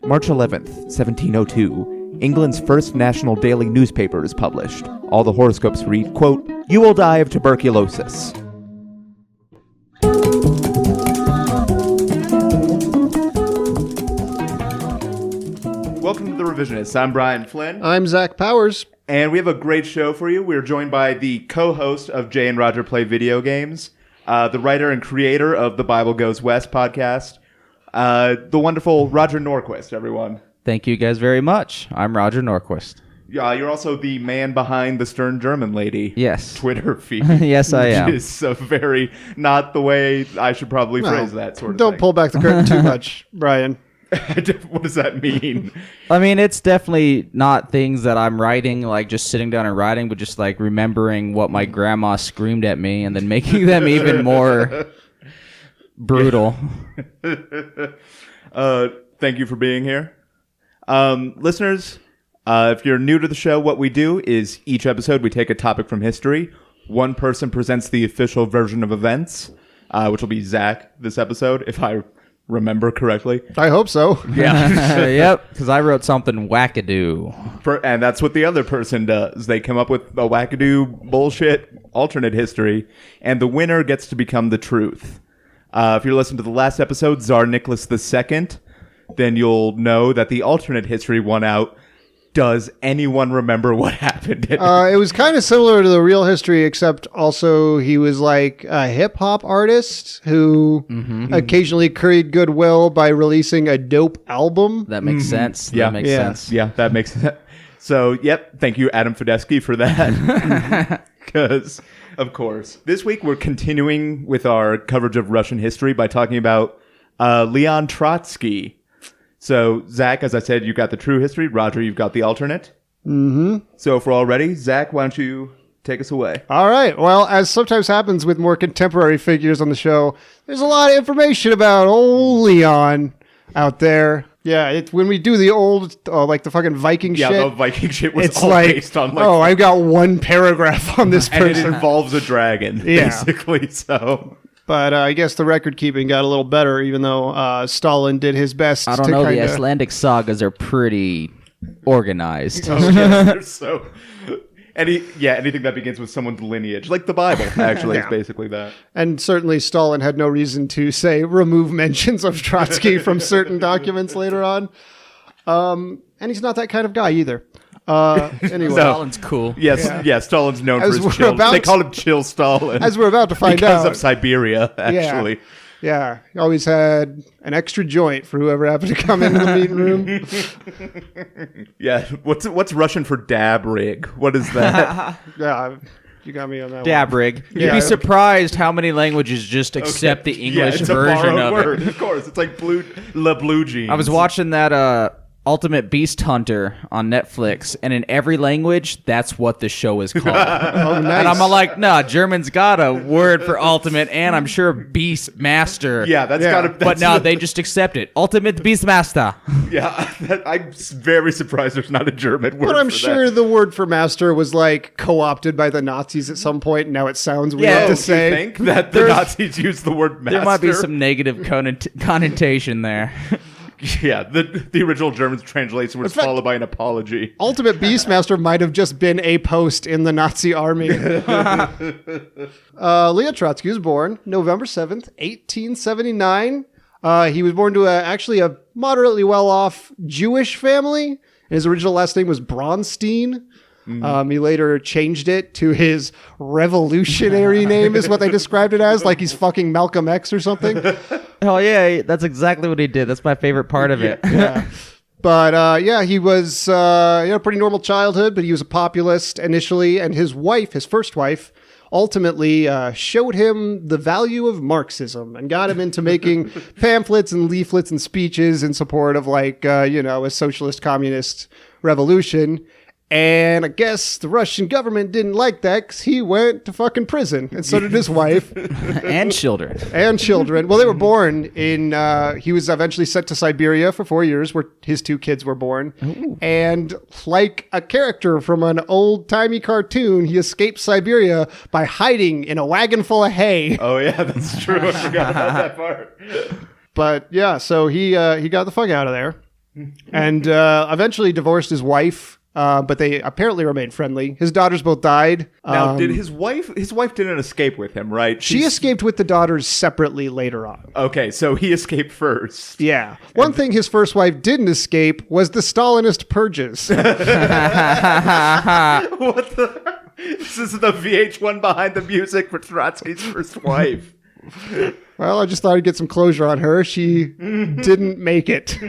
March 11th, 1702, England's first national daily newspaper is published. All the horoscopes read, quote, "You will die of tuberculosis." Welcome to The Revisionists. I'm Brian Flynn. I'm Zach Powers. And we have a great show for you. We're joined by the co-host of Jay and Roger Play Video Games, the writer and creator of the Bible Goes West podcast, the wonderful Roger Norquist, everyone. Thank you guys very much. I'm Roger Norquist. You're also the man behind the Stern German Lady Twitter feed. Yes, I am. Which is a very, not the way I should probably phrase that sort of thing. Don't pull back the curtain too much, Brian. What does that mean? I mean, it's definitely not things that I'm writing, like just sitting down and writing, but just like remembering what my grandma screamed at me and then making them even more brutal. Thank you for being here. Listeners, if you're new to the show, what we do is each episode we take a topic from history. One person presents the official version of events, which will be Zach this episode, if I remember correctly. I hope so. Yeah. Yep, because I wrote something wackadoo. And that's what the other person does. They come up with a wackadoo bullshit alternate history, and the winner gets to become the truth. If you're listening to the last episode, Tsar Nicholas II, then you'll know that the alternate history won out. Does anyone remember what happened? It was kind of similar to the real history, except also he was like a hip-hop artist who occasionally created goodwill by releasing a dope album. That makes sense. Yeah. That makes sense. Yeah, that makes sense. So, yep, thank you, Adam Fedeschi, for that. Because, of course, this week we're continuing with our coverage of Russian history by talking about Leon Trotsky. So, Zach, as I said, you got the true history. Roger, you've got the alternate. Mm-hmm. So, if we're all ready, Zach, why don't you take us away? All right. Well, as sometimes happens with more contemporary figures on the show, there's a lot of information about old Leon out there. Yeah, when we do the old, like the fucking Viking shit. Yeah, the Viking shit was it's all like, based on I've got one paragraph on this person. And it involves a dragon, basically, so... But I guess the record keeping got a little better, even though Stalin did his best. I don't know. The Icelandic sagas are pretty organized. Oh, yeah, they're so... anything that begins with someone's lineage, like the Bible, actually, is basically that. And certainly Stalin had no reason to, say, remove mentions of Trotsky from certain documents later on. And he's not that kind of guy either. Anyway. Stalin's cool. Yes, Stalin's known for his chill. They call him Chill Stalin. As we're about to find because out. Because of Siberia, actually. Yeah, he always had an extra joint for whoever happened to come into the meeting room. Yeah, what's Russian for dab rig? What is that? Yeah, you got me on that dab rig. You'd be surprised how many languages just accept the English version of word. it. Of course, it's like blue jeans. I was watching that Ultimate Beast Hunter on Netflix, and in every language, that's what the show is called. Oh, nice. And I'm like, nah, German's got a word for ultimate, and I'm sure Beast Master. Yeah, that's got to... But no, they just accept it. Ultimate Beast Master. Yeah, I'm very surprised there's not a German word But I'm for sure that. the word for master was like co-opted by the Nazis at some point, and now it sounds weird to say. You think that the Nazis use the word master? There might be some negative connotation there. Yeah, the original German translation was followed by an apology. Ultimate Beastmaster might have just been a post in the Nazi army. Leon Trotsky was born November 7th, 1879. He was born to actually a moderately well-off Jewish family. And his original last name was Bronstein. He later changed it to his revolutionary name, is what they described it as, like he's fucking Malcolm X or something. Oh, yeah, that's exactly what he did. That's my favorite part of it. Yeah. But, he was a pretty normal childhood, but he was a populist initially, and his wife, his first wife, ultimately showed him the value of Marxism and got him into making pamphlets and leaflets and speeches in support of, a socialist communist revolution. And I guess the Russian government didn't like that because he went to fucking prison. And so did his wife. And children. And children. Well, they were born in... he was eventually sent to Siberia for 4 years where his two kids were born. Ooh. And like a character from an old-timey cartoon, he escaped Siberia by hiding in a wagon full of hay. Oh, yeah, that's true. I forgot about that part. But, yeah, so he got the fuck out of there. and eventually divorced his wife. But they apparently remained friendly. His daughters both died. Now, did his wife didn't escape with him, right? She escaped with the daughters separately later on. Okay, so he escaped first. Yeah. One thing his first wife didn't escape was the Stalinist purges. What the? This is the VH1 behind the music for Trotsky's first wife. Well, I just thought I'd get some closure on her. She didn't make it.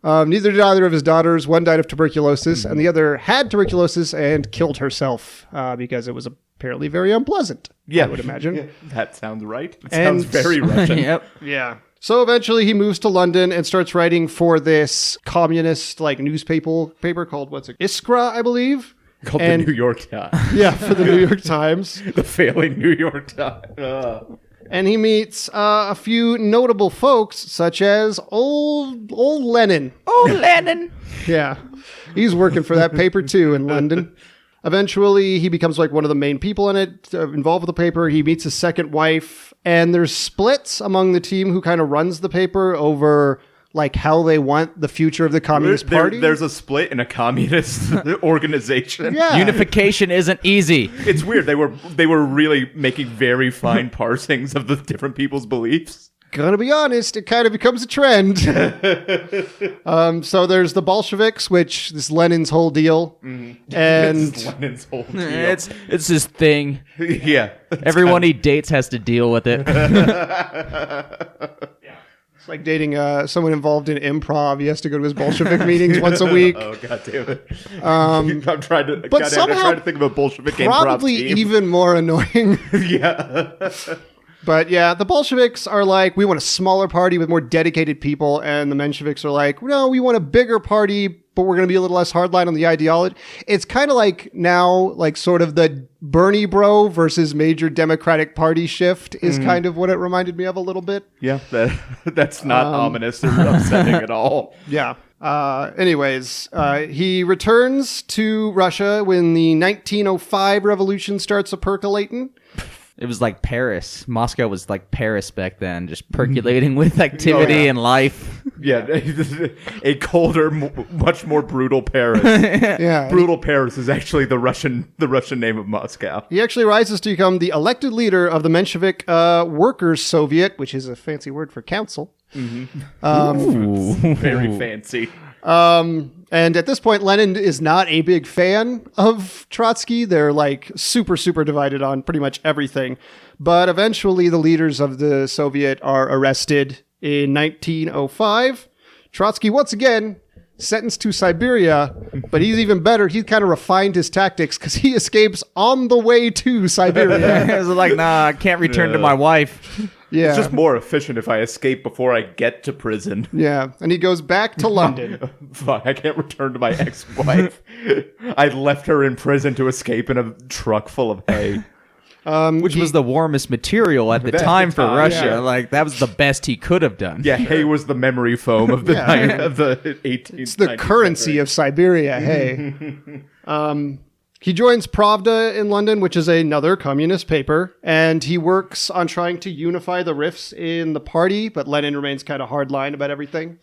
Neither did either of his daughters. One died of tuberculosis, and the other had tuberculosis and killed herself because it was apparently very unpleasant. Yeah, I would imagine. Yeah, that sounds right. It And- sounds very Russian. Yep. Yeah. So eventually he moves to London and starts writing for this communist newspaper called Iskra, I believe. Called And- the New York Times. Yeah, for the New York Times. The failing New York Times. And he meets a few notable folks, such as old Lenin. Oh, Lennon. Yeah, he's working for that paper too in London. Eventually, he becomes one of the main people in it, involved with the paper. He meets his second wife, and there's splits among the team who kind of runs the paper over how they want the future of the Communist Party. There's a split in a communist organization. Yeah. Unification isn't easy. It's weird. They were really making very fine parsings of the different people's beliefs. Gonna be honest, it kind of becomes a trend. So there's the Bolsheviks, which is Lenin's whole deal, and This is Lenin's whole deal. It's his thing. Yeah. Everyone he dates has to deal with it. it's like dating someone involved in improv. He has to go to his Bolshevik meetings once a week. Oh, god damn it. I'm trying to. but I'm somehow trying to think of a Bolshevik Probably improv team. even more annoying. Yeah. But yeah, the Bolsheviks are we want a smaller party with more dedicated people, and the Mensheviks are no, we want a bigger party, but we're going to be a little less hardline on the ideology. It's kind of now, sort of the Bernie bro versus major Democratic Party shift is kind of what it reminded me of a little bit. Yeah. That's not ominous or upsetting at all. Yeah. Anyways, he returns to Russia when the 1905 revolution starts a percolating. It was like Paris. Moscow was like Paris back then, just percolating with activity and life. Yeah. A colder, much more brutal Paris. Yeah. Brutal Paris is actually the Russian name of Moscow. He actually rises to become the elected leader of the Menshevik Workers' Soviet, which is a fancy word for council. Very fancy. And at this point, Lenin is not a big fan of Trotsky. They're super, super divided on pretty much everything. But eventually, the leaders of the Soviet are arrested in 1905. Trotsky, once again, sentenced to Siberia, but he's even better. He's kind of refined his tactics because he escapes on the way to Siberia. It was nah, I can't return to my wife. Yeah. It's just more efficient if I escape before I get to prison. Yeah. And he goes back to London. Fuck, I can't return to my ex-wife. I left her in prison to escape in a truck full of hay. Which was the warmest material at the time for time, Russia. yeah. That was the best he could have done. Yeah, hay was the memory foam of the of the 18th. It's the currency of Siberia. Hey. He joins Pravda in London, which is another communist paper, and he works on trying to unify the rifts in the party, but Lenin remains kind of hardline about everything.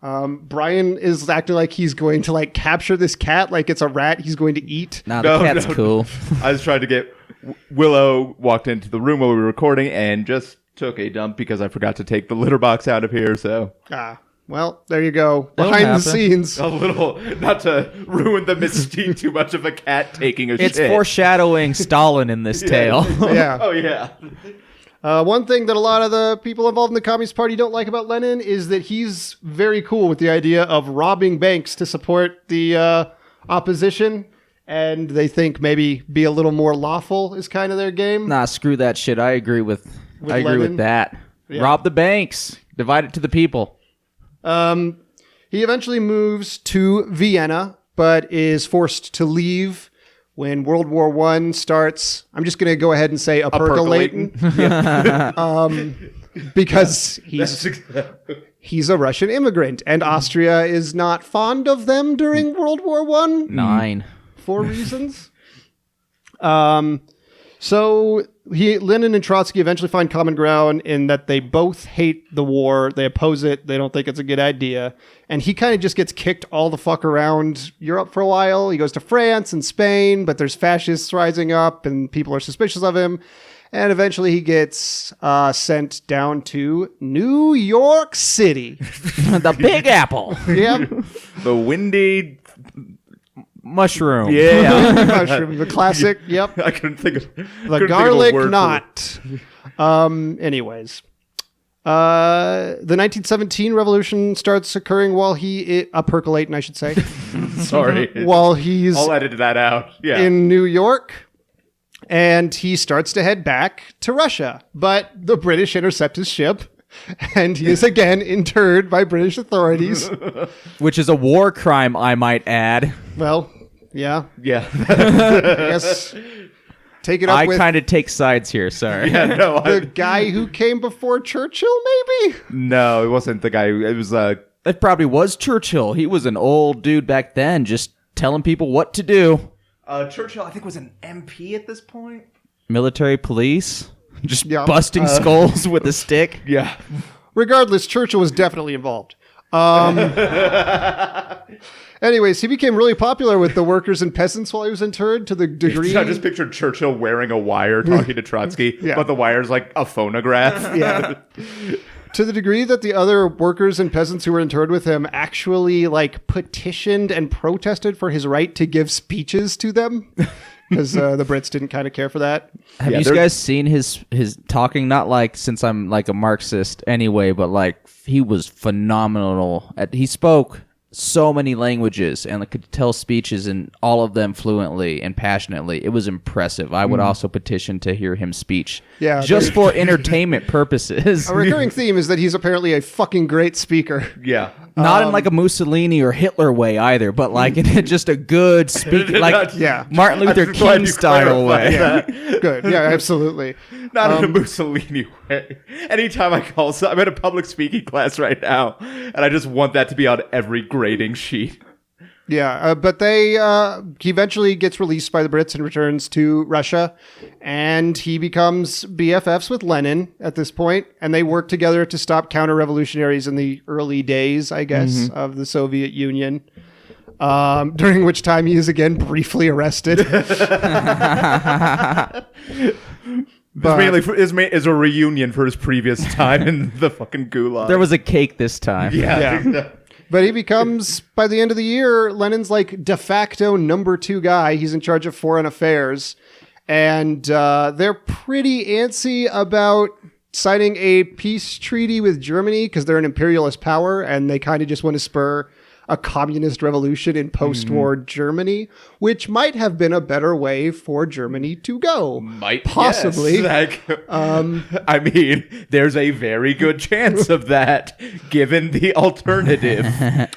Brian is acting like he's going to capture this cat like it's a rat he's going to eat. Nah, the cat's cool. I was trying to get... Willow walked into the room while we were recording and just took a dump because I forgot to take the litter box out of here, so... Well, there you go. That'll Behind the happen. scenes. A little... Not to ruin the mystique too much of a cat taking a It's shit. foreshadowing Stalin in this tale. Yeah. Oh, yeah. One thing that a lot of the people involved in the Communist Party don't like about Lenin is that he's very cool with the idea of robbing banks to support the opposition, and they think maybe be a little more lawful is kind of their game. Nah, screw that shit. I agree with Lenin? that. Yeah. Rob the banks. Divide it to the people. He eventually moves to Vienna, but is forced to leave when World War I starts. I'm just going to go ahead and say a percolating. Because he's a Russian immigrant, and Austria is not fond of them during World War I. 9. For reasons. So Lenin and Trotsky eventually find common ground in that they both hate the war. They oppose it. They don't think it's a good idea. And he kind of just gets kicked all the fuck around Europe for a while. He goes to France and Spain, but there's fascists rising up and people are suspicious of him. And eventually he gets sent down to New York City. The Big Apple. Yep. The windy... Mushroom. Yeah. Mushroom, the classic. Yep. I couldn't think of... The garlic knot. Anyways. The 1917 revolution starts occurring while percolating, I should say. Sorry. While he's I'll edit that out. Yeah. in New York. And he starts to head back to Russia. But the British intercept his ship. And he is again interred by British authorities. Which is a war crime, I might add. Well, yeah. Yeah. I guess take it up I with kind of take sides here, sorry. Yeah, no. the guy who came before Churchill, maybe? No, it wasn't the guy. It was... It probably was Churchill. He was an old dude back then, just telling people what to do. Churchill, I think, was an MP at this point. Military police, just Yeah. busting skulls with a stick. Yeah. Regardless, Churchill was definitely involved. Anyways, he became really popular with the workers and peasants while he was interred to the degree... I just pictured Churchill wearing a wire talking to Trotsky, Yeah. but the wire's like a phonograph. Yeah. To the degree that the other workers and peasants who were interred with him actually like petitioned and protested for his right to give speeches to them. Because the Brits didn't kind of care for that. Have Yeah, you they're- guys seen his talking? Not like since I'm like a Marxist anyway, but like he was phenomenal. He spoke so many languages and could tell speeches in all of them fluently and passionately. It was impressive. I would also petition to hear him speech. Yeah, just for entertainment purposes. A recurring theme is that he's apparently a fucking great speaker. Yeah. Not in like a Mussolini or Hitler way either, but like in just a good speak, like Yeah. Martin Luther I'm glad King you style way. clarified that. Good. Yeah, absolutely. Not in a Mussolini way. Anytime I call, I'm in a public speaking class right now, and I just want that to be on every grading sheet. Yeah, but he eventually gets released by the Brits and returns to Russia, and he becomes BFFs with Lenin at this point, and they work together to stop counter-revolutionaries in the early days, I guess, of the Soviet Union. During which time he is again briefly arrested. Is a reunion for his previous time in the fucking gulag. There was a cake this time. Yeah. But he becomes, by the end of the year, Lenin's like de facto number 2 guy. He's in charge of foreign affairs. And they're pretty antsy about signing a peace treaty with Germany because they're an imperialist power and they kind of just want to spur a communist revolution in post-war Germany, which might have been a better way for Germany to go. Might possibly. yes. I mean, there's a very good chance of that, given the alternative.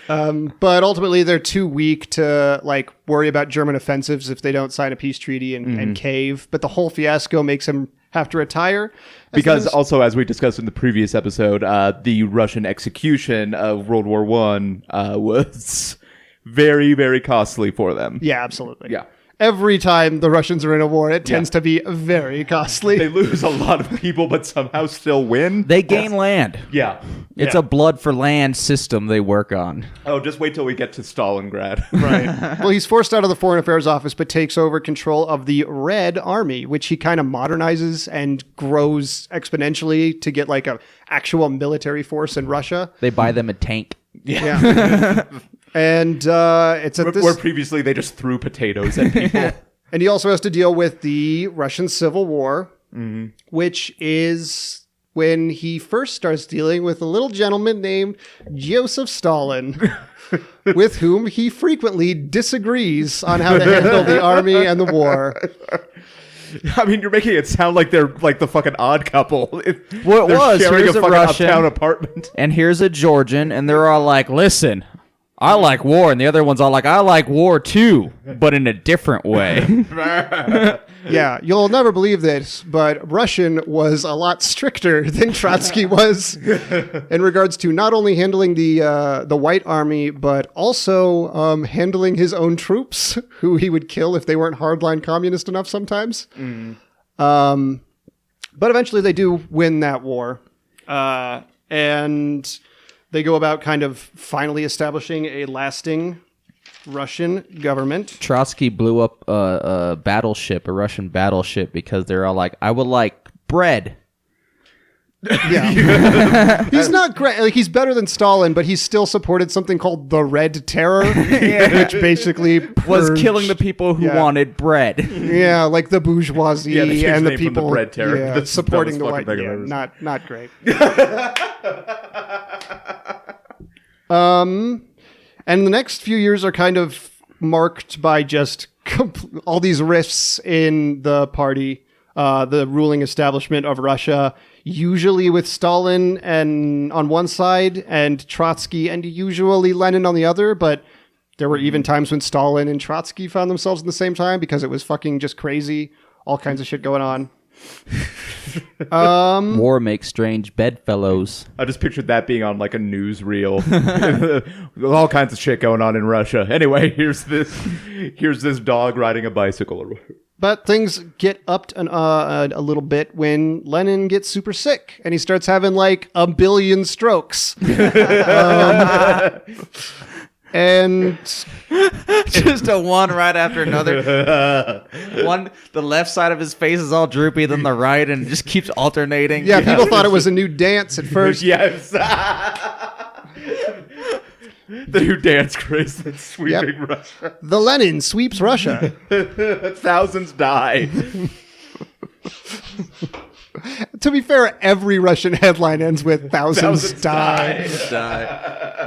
But ultimately, they're too weak to like worry about German offensives if they don't sign a peace treaty and cave. But the whole fiasco makes him have to retire. Because also, as we discussed in the previous episode, the Russian execution of World War I was very, very costly for them. Yeah, absolutely. Yeah. Every time the Russians are in a war, it tends to be very costly. They lose a lot of people, but somehow still win. They gain land. Yeah. It's a blood for land system they work on. Oh, just wait till we get to Stalingrad. Right. Well, he's forced out of the Foreign Affairs Office, but takes over control of the Red Army, which he kind of modernizes and grows exponentially to get like a actual military force in Russia. They buy them a tank. Yeah. And it's at this... Where previously they just threw potatoes at people. And he also has to deal with the Russian Civil War, which is when he first starts dealing with a little gentleman named Joseph Stalin, with whom he frequently disagrees on how to handle the army and the war. I mean, you're making it sound like they're like the fucking Odd Couple. Well, it They're was. sharing Here's a a fucking Russian. uptown apartment. And here's a Georgian, and they're all like, listen, I like war. And the other one's all like, I like war too, but in a different way. Yeah, you'll never believe this, but Russian was a lot stricter than Trotsky was in regards to not only handling the White Army, but also handling his own troops, who he would kill if they weren't hardline communist enough sometimes. But eventually they do win that war. And they go about kind of finally establishing a lasting Russian government. Trotsky blew up a battleship, a Russian battleship, because they're all like, "I would like bread." Yeah. He's not great. Like, he's better than Stalin, but he still supported something called the Red Terror, which basically Was purged- killing the people who wanted bread. Yeah, like the bourgeoisie Yeah, they changed and the the name from the people Bread Terror. yeah, That's the supporting the dumbest white. fucking thing I've Yeah, ever seen. not great. And the next few years are kind of marked by just all these rifts in the party, the ruling establishment of Russia, usually with Stalin and on one side and Trotsky and usually Lenin on the other. But there were even times when Stalin and Trotsky found themselves in the same time because it was fucking just crazy. All kinds of shit going on. War makes strange bedfellows. I just pictured that being on like a newsreel. All kinds of shit going on in Russia. Anyway, here's this dog riding a bicycle. But things get upped a little bit when Lenin gets super sick and he starts having like a billion strokes. And Just a one right after another. One, the left side of his face is all droopy, then the right, and it just keeps alternating. yeah, people thought it was a new dance at first. Yes. The new dance craze that's sweeping Russia. The Lenin sweeps Russia. Thousands die. To be fair, every Russian headline ends with thousands die.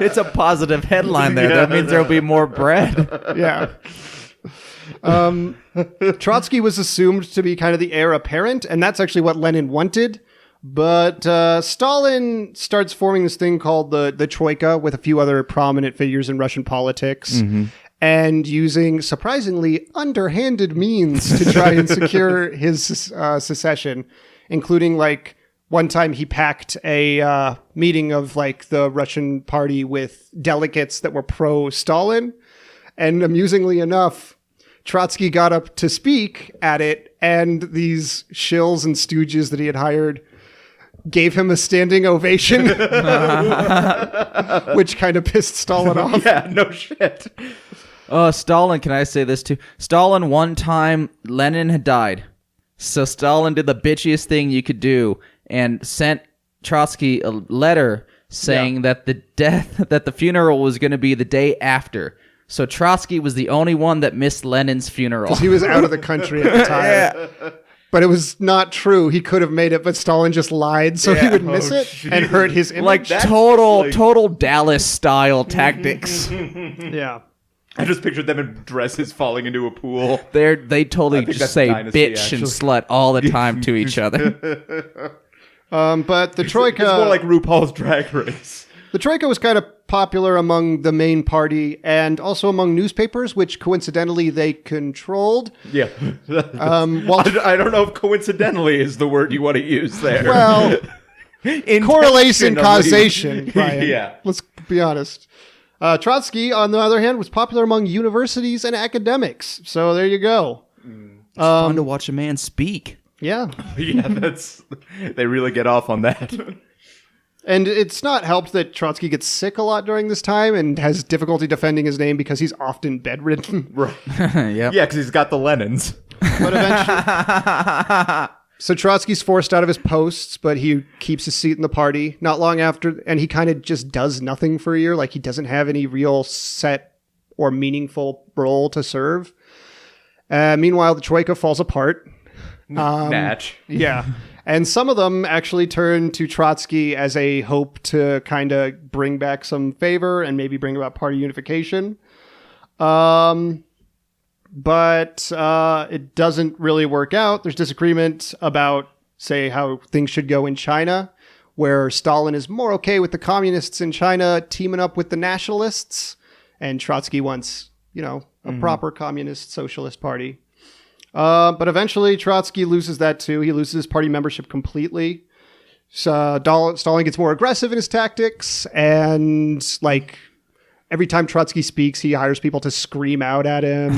It's a positive headline there. That means there'll be more bread. Yeah. Trotsky was assumed to be kind of the heir apparent, and that's actually what Lenin wanted. But Stalin starts forming this thing called the Troika with a few other prominent figures in Russian politics. And using surprisingly underhanded means to try and secure his secession, including like one time he packed a meeting of like the Russian party with delegates that were pro-Stalin. And amusingly enough, Trotsky got up to speak at it, and these shills and stooges that he had hired gave him a standing ovation, which kind of pissed Stalin off. Yeah, no shit. Stalin, can I say this too? Stalin, one time, Lenin had died. So Stalin did the bitchiest thing you could do and sent Trotsky a letter saying that the funeral was going to be the day after. So Trotsky was the only one that missed Lenin's funeral. He was out of the country at the time. But it was not true. He could have made it, but Stalin just lied so he would miss it and hurt his image. Like total Dallas style tactics. Yeah. I just pictured them in dresses falling into a pool. They totally think just that's say Dynasty, bitch actually. and slut all the time to each other. But the Troika... It's more like RuPaul's Drag Race. The Troika was kind of popular among the main party and also among newspapers, which coincidentally they controlled. Yeah. Well, I don't know if coincidentally is the word you want to use there. well, correlation, causation, Brian. Yeah. Let's be honest. Trotsky, on the other hand, was popular among universities and academics. So there you go. Fun to watch a man speak. Yeah. Yeah, they really get off on that. And it's not helped that Trotsky gets sick a lot during this time and has difficulty defending his name because he's often bedridden. Right. Yep. Yeah, because he's got the Lenins. But eventually... So Trotsky's forced out of his posts, but he keeps his seat in the party. Not long after, and he kind of just does nothing for a year. Like, he doesn't have any real set or meaningful role to serve. Meanwhile, the Troika falls apart. Natch. Yeah. And some of them actually turn to Trotsky as a hope to kind of bring back some favor and maybe bring about party unification. But it doesn't really work out. There's disagreement about, say, how things should go in China, where Stalin is more okay with the communists in China teaming up with the nationalists, and Trotsky wants, a proper communist socialist party. But eventually Trotsky loses that too. He loses his party membership completely. So Stalin gets more aggressive in his tactics, and every time Trotsky speaks, he hires people to scream out at him.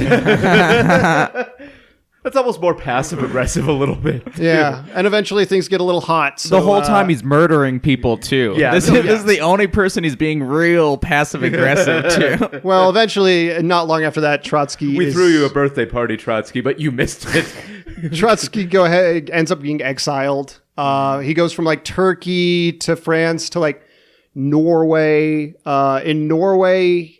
That's almost more passive aggressive a little bit. Yeah, and eventually things get a little hot. So, The whole time he's murdering people too. Yeah. This is the only person he's being real passive aggressive to. well, eventually, not long after that, Trotsky We threw you a birthday party, Trotsky, but you missed it. Trotsky ends up being exiled. He goes from like Turkey to France to like Norway. In Norway,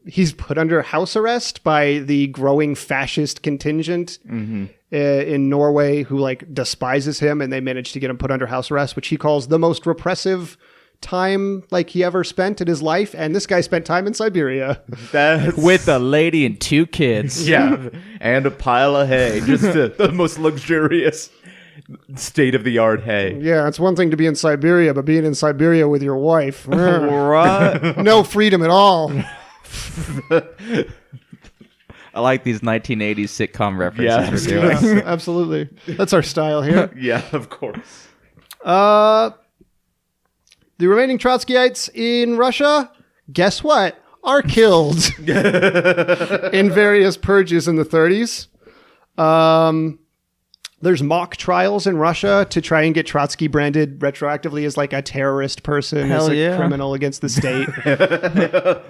he's put under house arrest by the growing fascist contingent in Norway, who like despises him, and they manage to get him put under house arrest, which he calls the most repressive time like he ever spent in his life. And this guy spent time in Siberia. With a lady and 2 kids. Yeah, and a pile of hay. Just the most luxurious state-of-the-art hay. Yeah, it's one thing to be in Siberia, but being in Siberia with your wife, Right. no freedom at all. I like these 1980s sitcom references Yeah. we're doing. Yeah, absolutely. That's our style here. Yeah, of course. The remaining Trotskyites in Russia, guess what? Are killed in various purges in the 30s. There's mock trials in Russia to try and get Trotsky branded retroactively as like a terrorist person, Hell as a yeah. criminal against the state.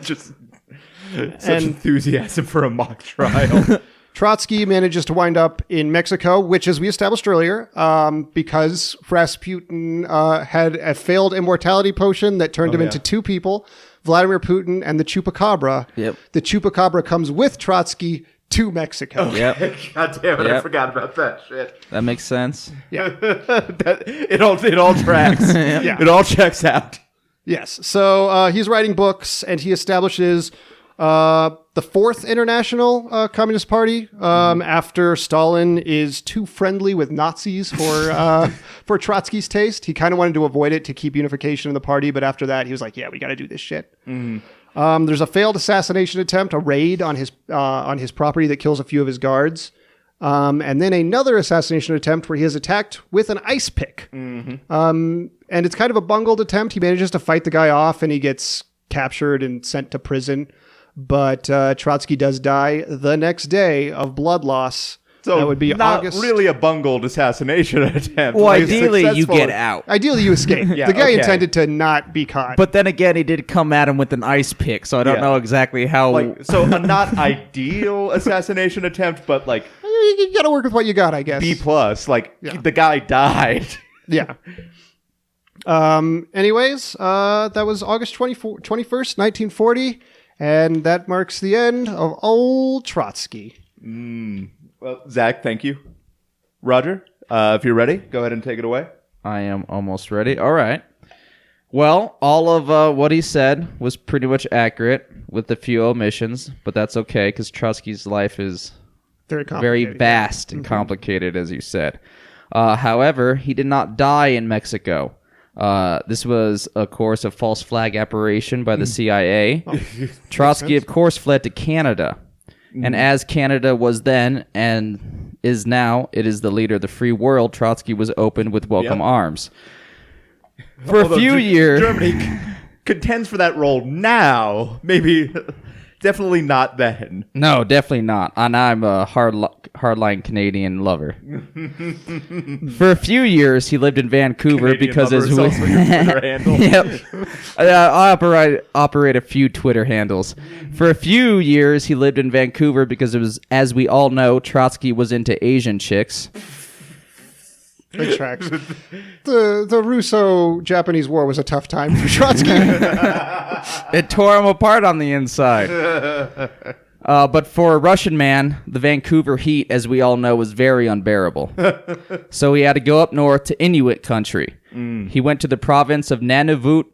Just such enthusiasm for a mock trial. Trotsky manages to wind up in Mexico, which, as we established earlier, because Rasputin had a failed immortality potion that turned him into 2 people, Vladimir Putin and the Chupacabra. Yep. The Chupacabra comes with Trotsky to Mexico. Yep. God damn it, I Yep. forgot about that shit. That makes sense. It all tracks. Yeah. It all checks out. Yes. So he's writing books, and he establishes the Fourth International Communist Party after Stalin is too friendly with Nazis for Trotsky's taste. He kind of wanted to avoid it to keep unification in the party, but after that, he was like, yeah, we got to do this shit. There's a failed assassination attempt, a raid on his property that kills a few of his guards. And then another assassination attempt where he is attacked with an ice pick. And it's kind of a bungled attempt. He manages to fight the guy off, and he gets captured and sent to prison. But Trotsky does die the next day of blood loss. So that would be not August. really a bungled assassination attempt. Well, Like, ideally, you successful. get out. Ideally, you escape. Yeah, the guy okay. intended to not be caught. But then again, he did come at him with an ice pick, so I don't Yeah. know exactly how. Like, so a not ideal assassination attempt, but like you got to work with what you got, I guess. B plus. Like Yeah. the guy died. Yeah. Anyways, that was August 21st, 1940, and that marks the end of old Trotsky. Well, Zach, thank you. Roger, if you're ready, go ahead and take it away. I am almost ready. All right. Well, all of what he said was pretty much accurate with a few omissions, but that's okay because Trotsky's life is Very very complicated. vast and complicated, as you said. However, he did not die in Mexico. This was, of course, a false flag operation by the CIA. Trotsky, of course, fled to Canada. And as Canada was then and is now, it is the leader of the free world, Trotsky was opened with welcome Yep. arms. For a Although few years... Germany contends for that role now. Maybe, definitely not then. No, definitely not. And I'm a hardline Canadian lover. For a few years, he lived in Vancouver Canadian because lover his is also your Twitter handle. Yep. I operate a few Twitter handles. For a few years, he lived in Vancouver because it was, as we all know, Trotsky was into Asian chicks. Big tracks. The Russo-Japanese War was a tough time for Trotsky. It tore him apart on the inside. But for a Russian man, the Vancouver heat, as we all know, was very unbearable. So he had to go up north to Inuit country. He went to the province of Nunavut.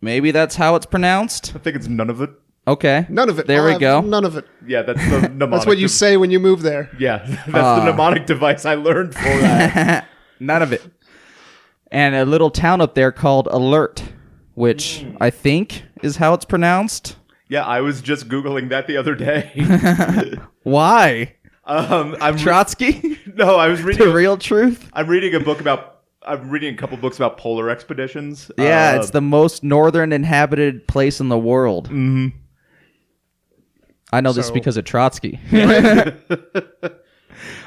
Maybe that's how it's pronounced? I think it's none of it. Okay. None of it. There we go. None of it. Yeah, that's the mnemonic. That's what you say when you move there. Yeah, that's the mnemonic device I learned for that. None of it. And a little town up there called Alert, which I think is how it's pronounced. Yeah, I was just Googling that the other day. Why? I'm Trotsky? no, I was reading. The real truth? I'm reading a book about. I'm reading a couple books about polar expeditions. Yeah, it's the most northern inhabited place in the world. I know this So- because of Trotsky.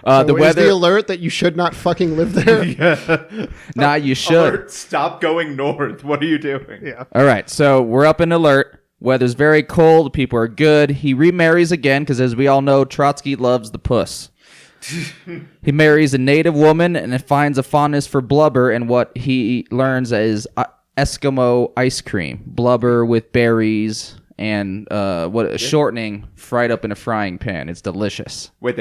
The Is weather. the alert that you should not fucking live there? Nah, you should. Alert, stop going north. What are you doing? Yeah. All right, so we're up in alert. Weather's very cold. People are good. He remarries again because, as we all know, Trotsky loves the puss. He marries a native woman and finds a fondness for blubber and what he learns is Eskimo ice cream. Blubber with berries and shortening fried up in a frying pan. It's delicious. Wait,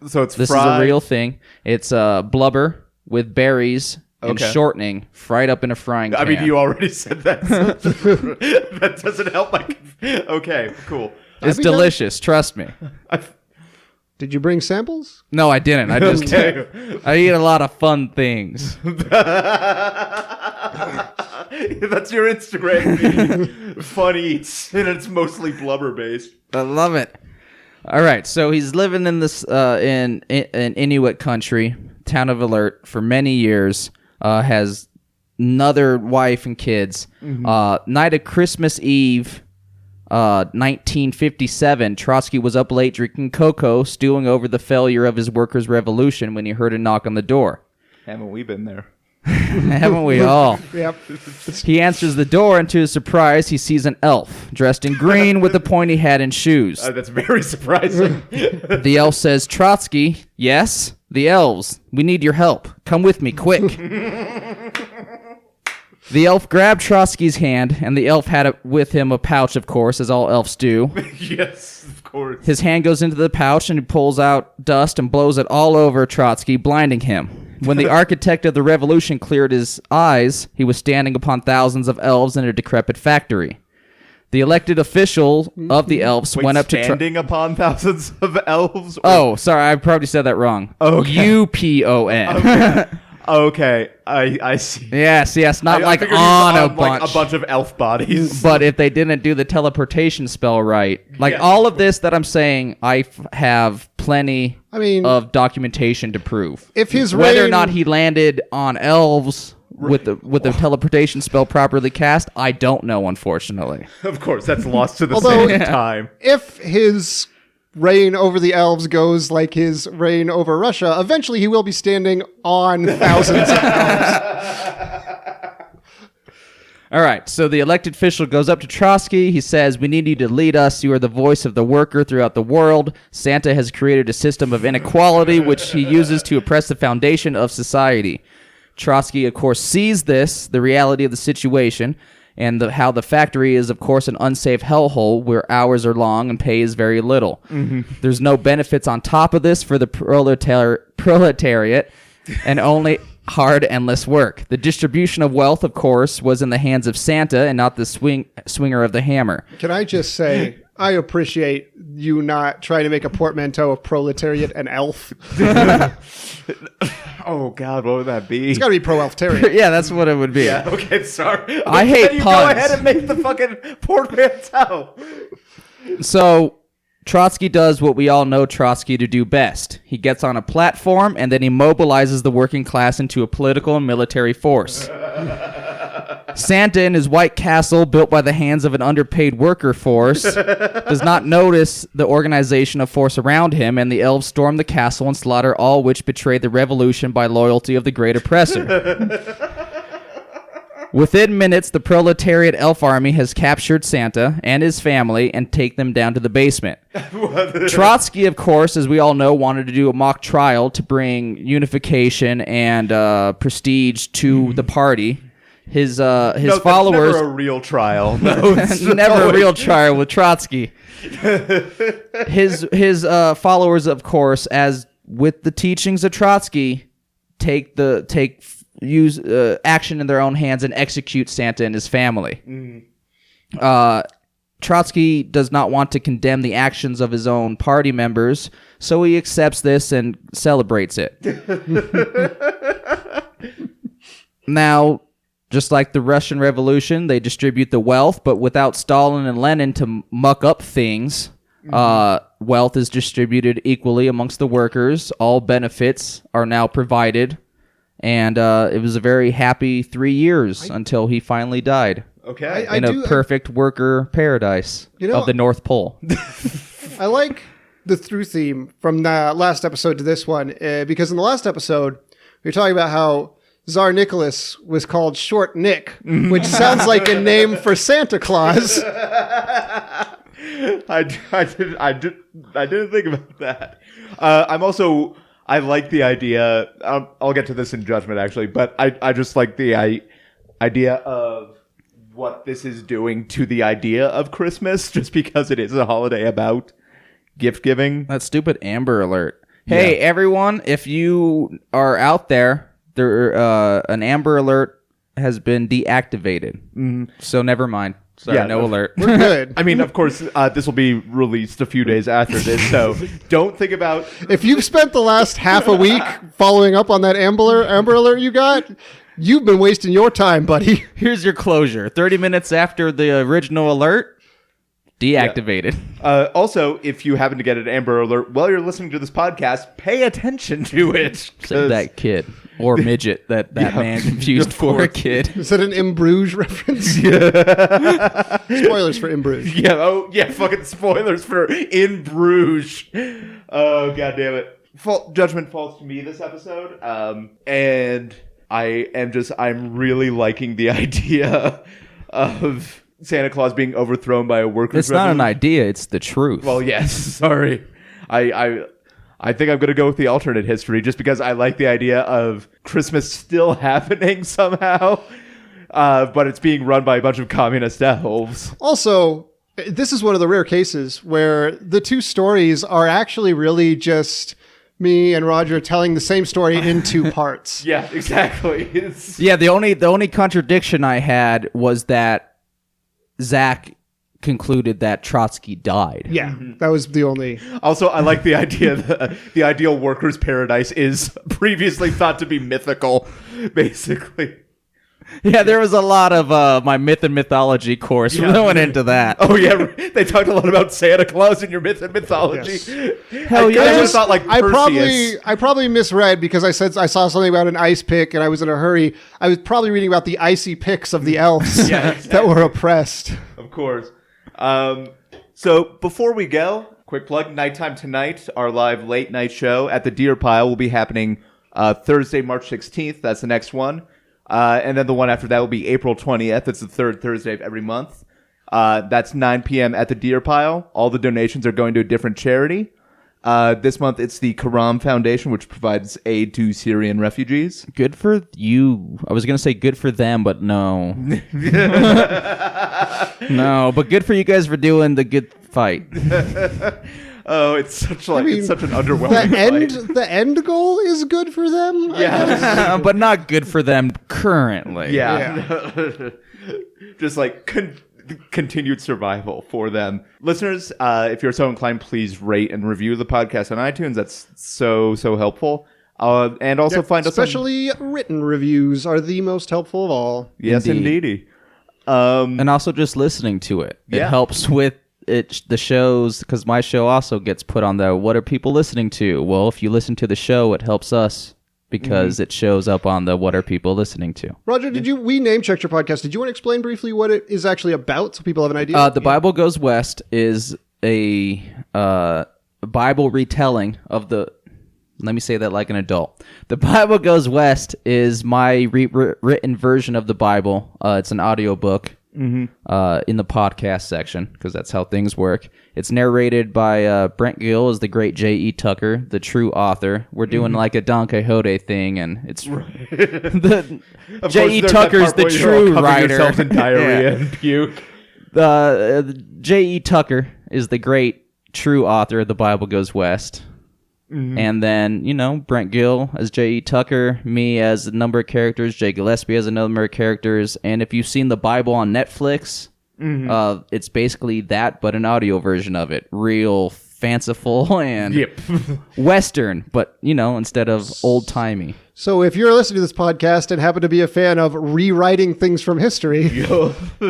so it's This fried. is a real thing. It's blubber with berries and Okay. shortening fried up in a frying pan. I mean, you already said that. That doesn't help. Okay, cool. It's delicious. Trust me. Did you bring samples? No, I didn't. I just Okay. I eat a lot of fun things. That's your Instagram feed. Fun eats, and it's mostly blubber based. I love it. All right, so he's living in this in Inuit country, town of Alert, for many years. Has another wife and kids. Night of Christmas Eve, 1957. Trotsky was up late drinking cocoa, stewing over the failure of his workers' revolution when he heard a knock on the door. Haven't we been there? Haven't we all? Yep. He answers the door, and to his surprise, he sees an elf dressed in green with a pointy hat and shoes. That's very surprising. The elf says, Trotsky, yes? The elves, we need your help. Come with me, quick. The elf grabbed Trotsky's hand, and the elf had with him a pouch, of course, as all elves do. Yes, of course. His hand goes into the pouch, and he pulls out dust and blows it all over Trotsky, blinding him. When the architect of the revolution cleared his eyes, he was standing upon thousands of elves in a decrepit factory. The elected official of the elves went up to standing upon thousands of elves. Oh, sorry, I probably said that wrong. Okay. UPON. Okay, I see. Yes, not I like figured he was on a like bunch. a bunch of elf bodies. But if they didn't do the teleportation spell right, like Yes. all of this that I'm saying, have plenty of documentation to prove. If his Whether or reign- not he landed on elves with the teleportation spell properly cast, I don't know, unfortunately. Of course, that's lost to the Although- same time. If his reign over the elves goes like his reign over Russia, eventually he will be standing on thousands of elves. All right, so the elected official goes up to Trotsky. He says, we need you to lead us. You are the voice of the worker throughout the world. Santa has created a system of inequality which he uses to oppress the foundation of society. Trotsky, of course, sees this, the reality of the situation, and how the factory is, of course, an unsafe hellhole where hours are long and pay is very little. There's no benefits on top of this for the proletariat, and only hard, endless work. The distribution of wealth, of course, was in the hands of Santa and not the swinger of the hammer. Can I just say, I appreciate you not trying to make a portmanteau of proletariat and elf. Oh God, what would that be? It's got to be pro-elftarian. Yeah, that's what it would be. Yeah. Okay. Sorry. I hate you puns. Go ahead and make the fucking portmanteau. So Trotsky does what we all know Trotsky to do best. He gets on a platform and then he mobilizes the working class into a political and military force. Santa in his White Castle, built by the hands of an underpaid worker force, does not notice the organization of force around him, and the elves storm the castle and slaughter all which betray the revolution by loyalty of the great oppressor. Within minutes, the proletariat elf army has captured Santa and his family and take them down to the basement. Trotsky, of course, as we all know, wanted to do a mock trial to bring unification and prestige to the party. His No, followers... That's never a real trial. No, it's never a always- real trial with Trotsky. His followers, of course, as with the teachings of Trotsky, use action in their own hands and execute Santa and his family. Trotsky does not want to condemn the actions of his own party members, so he accepts this and celebrates it. Now, just like the Russian Revolution, they distribute the wealth, but without Stalin and Lenin to muck up things, wealth is distributed equally amongst the workers. All benefits are now provided, and it was a very happy 3 years until he finally died Okay. in a perfect worker paradise of the North Pole. I like the through theme from the last episode to this one, because in the last episode, we were talking about how Tsar Nicholas was called Short Nick, which sounds like a name for Santa Claus. I didn't think about that. I like the idea. I'll get to this in judgment, actually, but I just like the idea of what this is doing to the idea of Christmas, just because it is a holiday about gift giving. That stupid Amber Alert. Hey, everyone, if you are out there, an Amber Alert has been deactivated. So never mind. Sorry, no alert. We're good. I mean, of course, this will be released a few days after this, so don't think about... If you've spent the last half a week following up on that Amber Alert you got, you've been wasting your time, buddy. Here's your closure. 30 minutes after the original alert, deactivated. Yeah. Also, if you happen to get an Amber Alert while you're listening to this podcast, pay attention to it. Save that kid. Or midget that man confused for a kid. Is that an In Bruges reference? Spoilers for In Bruges. Yeah, fucking spoilers for In Bruges. Oh, god damn it. Judgment falls to me this episode. And I'm really liking the idea of Santa Claus being overthrown by a workers' It's not an idea, it's the truth. Well, yes, sorry. I think I'm going to go with the alternate history just because I like the idea of Christmas still happening somehow, but it's being run by a bunch of communist elves. Also, this is one of the rare cases where the two stories are actually really just me and Roger telling the same story in two parts. Yeah, exactly. The only contradiction I had was that Zach concluded that Trotsky died. Yeah, that was the only... Also, I like the idea that the ideal workers' paradise is previously thought to be mythical, basically. Yeah, there was a lot of my myth and mythology course went into that. Oh, yeah, they talked a lot about Santa Claus in your myth and mythology. Yes. Hell yeah. I just thought like Perseus. I probably misread because I said I saw something about an ice pick and I was in a hurry. I was probably reading about the icy picks of the elves that were oppressed. Of course. So before we go, quick plug, Nighttime Tonight, our live late night show at the Deer Pile will be happening Thursday, March 16th. That's the next one. And then the one after that will be April 20th. It's the third Thursday of every month. That's 9 p.m. at the Deer Pile. All the donations are going to a different charity. This month it's the Karam Foundation, which provides aid to Syrian refugees. Good for you. I was going to say good for them, but no. No, but good for you guys for doing the good fight. Oh, it's such it's such an underwhelming fight. The end goal is good for them. Yeah, but not good for them currently. Yeah. Just like continued survival for them. Listeners, if you're so inclined, please rate and review the podcast on iTunes. That's so helpful. And also find us especially written reviews are the most helpful of all. Yes, indeedy. And also just listening to it. It helps with the shows, because my show also gets put on the what are people listening to? Well, if you listen to the show, it helps us because it shows up on the what are people listening to. Roger, we name checked your podcast. Did you want to explain briefly what it is actually about so people have an idea? The Bible Goes West is a Bible retelling of the... Let me say that like an adult. The Bible Goes West is my written version of the Bible. It's an audiobook in the podcast section, because that's how things work. It's narrated by Brent Gill as the great J.E. Tucker, the true author. We're doing like a Don Quixote thing, and it's J.E. Tucker's the true writer. In diarrhea and puke. J.E. Tucker is the great true author of The Bible Goes West. And then, Brent Gill as J.E. Tucker, me as a number of characters, Jay Gillespie as a number of characters. And if you've seen the Bible on Netflix, it's basically that, but an audio version of it. Real fanciful and Western, but, instead of old-timey. So if you're listening to this podcast and happen to be a fan of rewriting things from history,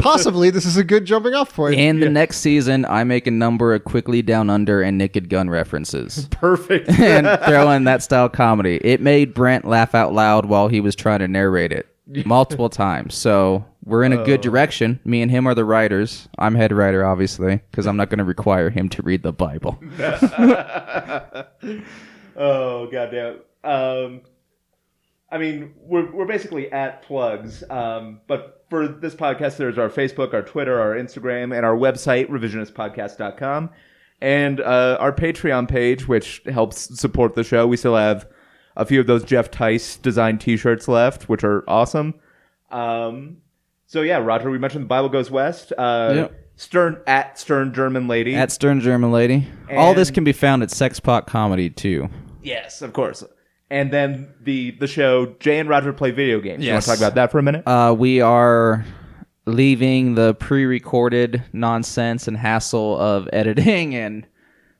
possibly this is a good jumping off point. In the next season, I make a number of Quickly Down Under and Naked Gun references. Perfect. And throw in that style comedy. It made Brent laugh out loud while he was trying to narrate it multiple times. So we're in a good direction. Me and him are the writers. I'm head writer, obviously, because I'm not going to require him to read the Bible. Oh, goddamn. I mean, we're basically at plugs, but for this podcast, there's our Facebook, our Twitter, our Instagram, and our website, revisionistpodcast.com, and our Patreon page, which helps support the show. We still have a few of those Jeff Tice designed T-shirts left, which are awesome. So yeah, Roger, we mentioned The Bible Goes West. Yep. Stern German Lady. At Stern German Lady. All this can be found at Sexpot Comedy, too. Yes, of course. And then the show, Jay and Roger Play Video Games. Yes. You want to talk about that for a minute? We are leaving the pre-recorded nonsense and hassle of editing and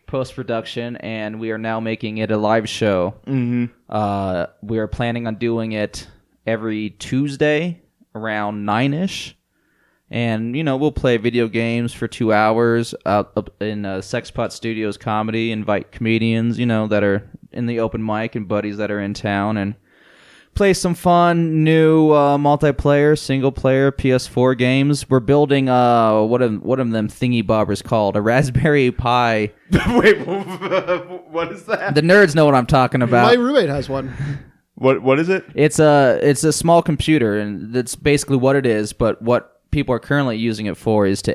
post-production, and we are now making it a live show. Mm-hmm. We are planning on doing it every Tuesday around 9-ish. And, we'll play video games for 2 hours up in Sexpot Studios Comedy, invite comedians, that are in the open mic and buddies that are in town, and play some fun, new multiplayer, single-player PS4 games. We're building, what of them thingy-bobbers called? A Raspberry Pi. Wait, what is that? The nerds know what I'm talking about. My roommate has one. What is it? It's a small computer, and that's basically what it is, but what people are currently using it for is to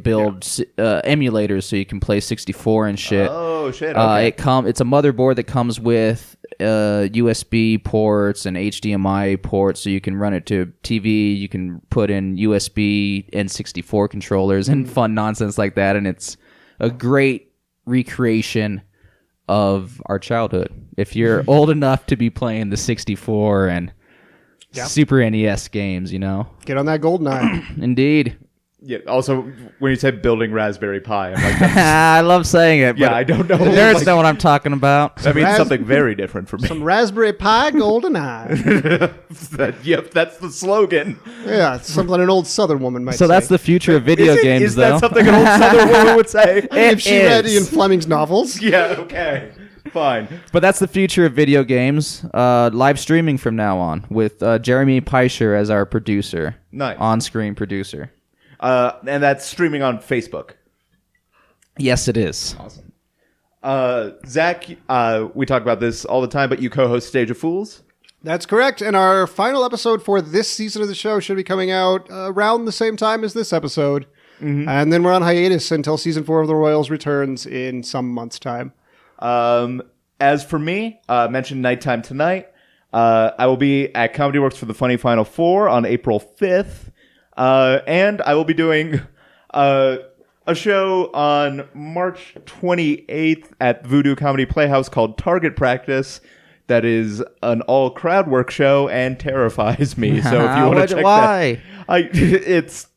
build emulators so you can play 64 and shit. Oh shit! Okay. It's a motherboard that comes with USB ports and HDMI ports, so you can run it to TV. You can put in USB N64 controllers and fun nonsense like that, and it's a great recreation of our childhood. If you're old enough to be playing the 64 and Super NES games, Get on that GoldenEye. Indeed. Yeah. Also, when you say building Raspberry Pi, I'm like, that's, I love saying it. yeah, But I don't know. the nerds know what I'm talking about. That means something very different for me. Some Raspberry Pi GoldenEye. Yep, that's the slogan. Yeah, it's something an old Southern woman might say. So that's the future of video games, Is though. that something an old Southern woman would say? If she read is. Ian Fleming's novels. Yeah. Okay. Fine. But that's the future of video games. Live streaming from now on with Jeremy Peischer as our producer. Nice. On-screen producer. And that's streaming on Facebook. Yes, it is. Awesome. Zach, we talk about this all the time, but you co-host Stage of Fools. That's correct. And our final episode for this season of the show should be coming out around the same time as this episode. Mm-hmm. And then we're on hiatus until season 4 of The Royals returns in some months' time. As for me, mentioned Nighttime Tonight. I will be at Comedy Works for the Funny Final Four on April 5th. And I will be doing a show on March 28th at Voodoo Comedy Playhouse called Target Practice. That is an all crowd work show and terrifies me. So if you want to check why? that, it's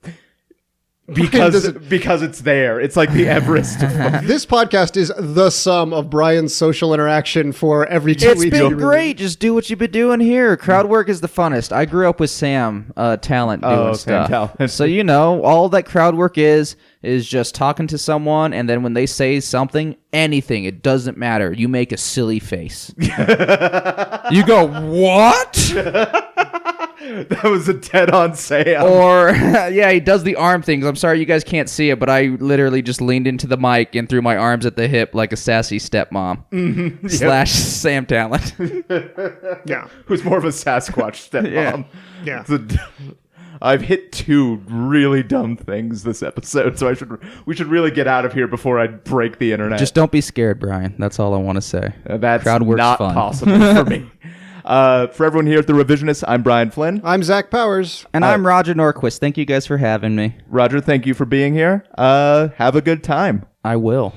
because it's there. It's like the Everest. This podcast is the sum of Brian's social interaction for every 2 It's weeks. been great. Just do what you've been doing here. Crowd work is the funnest. I grew up with Sam Talent doing Sam stuff. Talent. So, all that crowd work is just talking to someone, and then when they say something, anything, it doesn't matter. You make a silly face. You go, what? That was a dead-on Sam. Or, yeah, he does the arm things. I'm sorry you guys can't see it, but I literally just leaned into the mic and threw my arms at the hip like a sassy stepmom. Slash Sam Talent. Yeah. Who's more of a Sasquatch stepmom. Yeah. I've hit 2 really dumb things this episode, so we should really get out of here before I break the internet. Just don't be scared, Brian. That's all I want to say. That's Crowd work's not fun. possible for me. For everyone here at The Revisionists, I'm Brian Flynn. I'm Zach Powers. And I'm Roger Norquist. Thank you guys for having me. Roger, thank you for being here. Have a good time. I will.